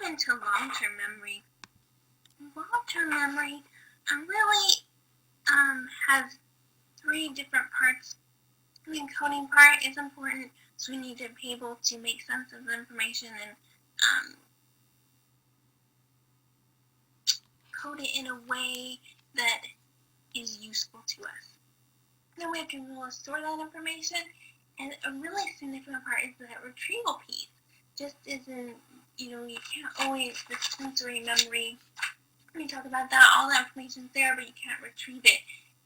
into long-term memory, long-term memory really has three different parts. The encoding part is important, so we need to be able to make sense of the information and code it in a way that is useful to us. Then we have to be able to store that information, and a really significant part is that retrieval piece. Just as in, you can't always, the sensory memory, we talk about that, all that information's there, but you can't retrieve it.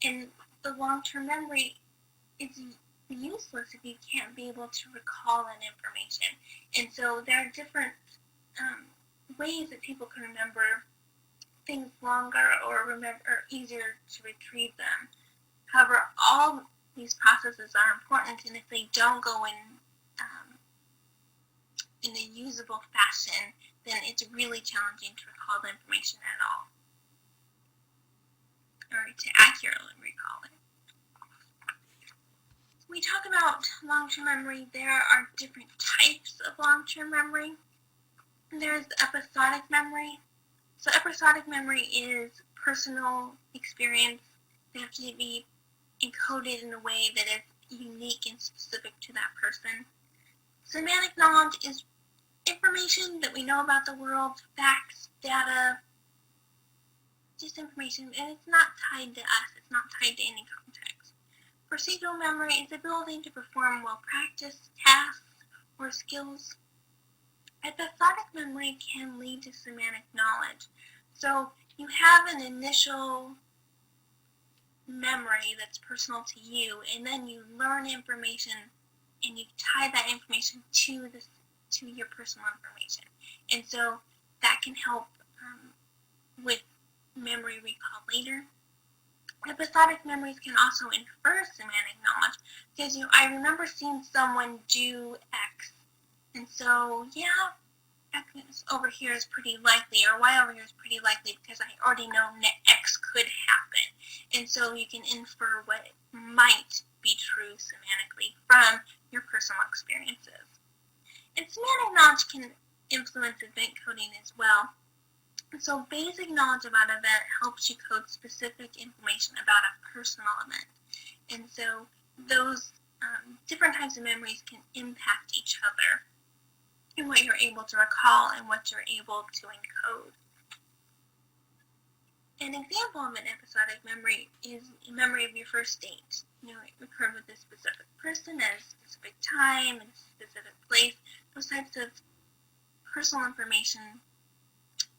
And the long-term memory is useless if you can't be able to recall that information. And so there are different ways that people can remember things longer or easier to retrieve them. However, all these processes are important, and if they don't go in a usable fashion, then it's really challenging to recall the information at all, or to accurately recall it. When we talk about long-term memory, there are different types of long-term memory. There's episodic memory. So episodic memory is personal experience. They have to be encoded in a way that is unique and specific to that person. Semantic knowledge is information that we know about the world, facts, data, just information, and it's not tied to us. It's not tied to any context. Procedural memory is the ability to perform well-practiced tasks or skills. Episodic memory can lead to semantic knowledge. So you have an initial memory that's personal to you, and then you learn information and you tie that information to your personal information. And so that can help with memory recall later. Episodic memories can also infer semantic knowledge, because I remember seeing someone do X, and so X over here is pretty likely, or Y over here is pretty likely, because I already know that X could happen. And so you can infer what might be true semantically from your personal experiences. And semantic knowledge can influence event coding as well. And so basic knowledge about an event helps you code specific information about a personal event. And so those different types of memories can impact each other in what you're able to recall and what you're able to encode. An example of an episodic memory is a memory of your first date. It occurred with a specific person at a specific time, in a specific place. Those types of personal information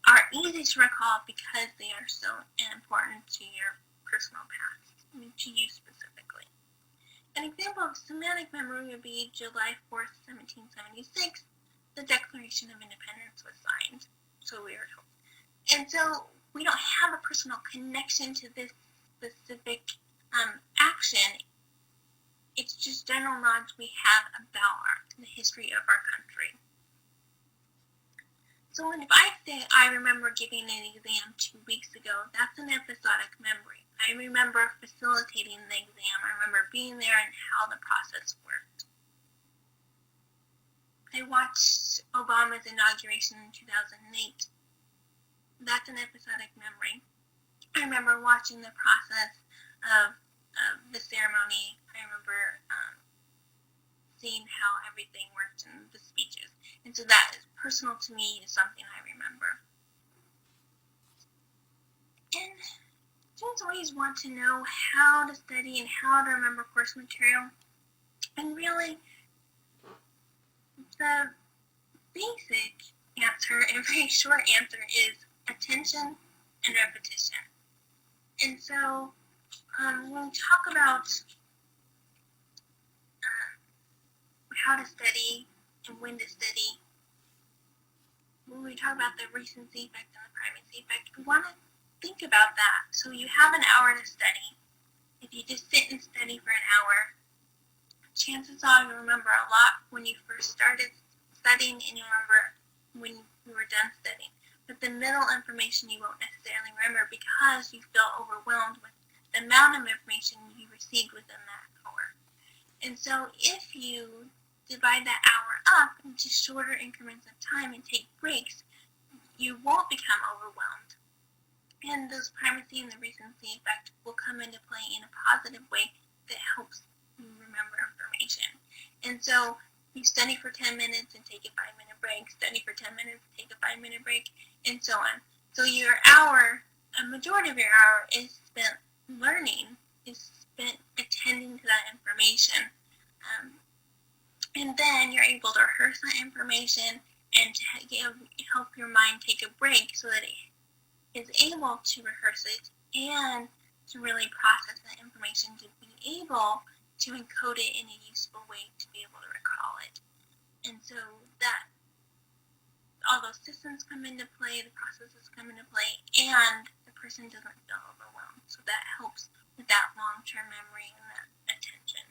are easy to recall because they are so important to your personal past, to you specifically. An example of semantic memory would be July 4th, 1776, the Declaration of Independence was signed, so we were told. And so we don't have a personal connection to this specific action. It's just general knowledge we have about the history of our country. So if I say I remember giving an exam 2 weeks ago, that's an episodic memory. I remember facilitating the exam. I remember being there and how the process worked. I watched Obama's inauguration in 2008. That's an episodic memory. I remember watching the process of the ceremony. I remember seeing how everything worked in the speeches. And so that is personal to me, is something I remember. And students always want to know how to study and how to remember course material. And really, the basic answer, a very short answer, is attention and repetition. And so when we talk about how to study and when to study, when we talk about the recency effect and the primacy effect, we want to think about that. So you have an hour to study. If you just sit and study for an hour, chances are you'll remember a lot when you first started studying, and you'll remember when you were done studying. But the middle information you won't necessarily remember because you feel overwhelmed with the amount of information you received within that hour. And so if you divide that hour up into shorter increments of time and take breaks, those primacy and the recency effect will come into play in a positive way that helps you remember information. And so you study for 10 minutes and take a 5-minute break, study for 10 minutes, take a 5-minute break, and so on. So your hour, a majority of your hour is spent learning, is spent attending to that information. And then you're able to rehearse that information and to help your mind take a break so that it is able to rehearse it and to really process that information to be able to encode it in a useful way to be able to recall it. And so that all those systems come into play, the processes come into play, and the person doesn't feel overwhelmed. So that helps with that long-term memory and that attention.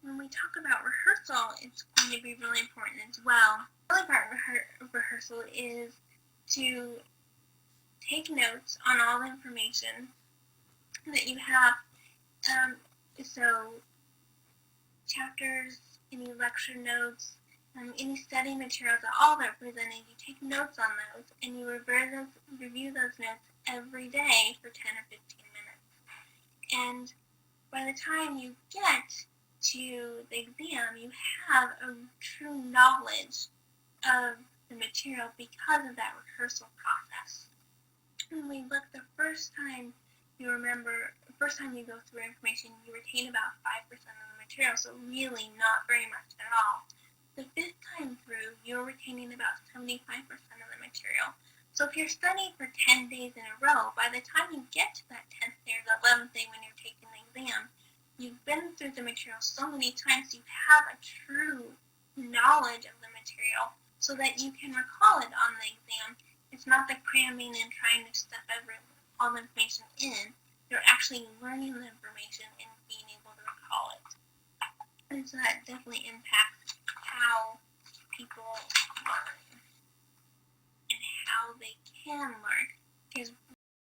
When we talk about rehearsal, it's going to be really important as well. The other part of rehearsal is to take notes on all the information that you have. So chapters, any lecture notes, any study materials, all that are presented, you take notes on those and you review those notes every day for 10 or 15 minutes. And by the time you get to the exam, you have a true knowledge of the material because of that rehearsal process. When we look the first time you go through information, you retain about 5% of the material, so really not very much at all. The 5th time through, you're retaining about 75% of the material. So if you're studying for 10 days in a row, by the time you get to that 10th day or the 11th day when you're taking the exam, you've been through the material so many times, you have a true knowledge of the material so that you can recall it on the exam. It's not the cramming and trying to stuff all the information in. You're actually learning the information and being able to recall it. And so that definitely impacts how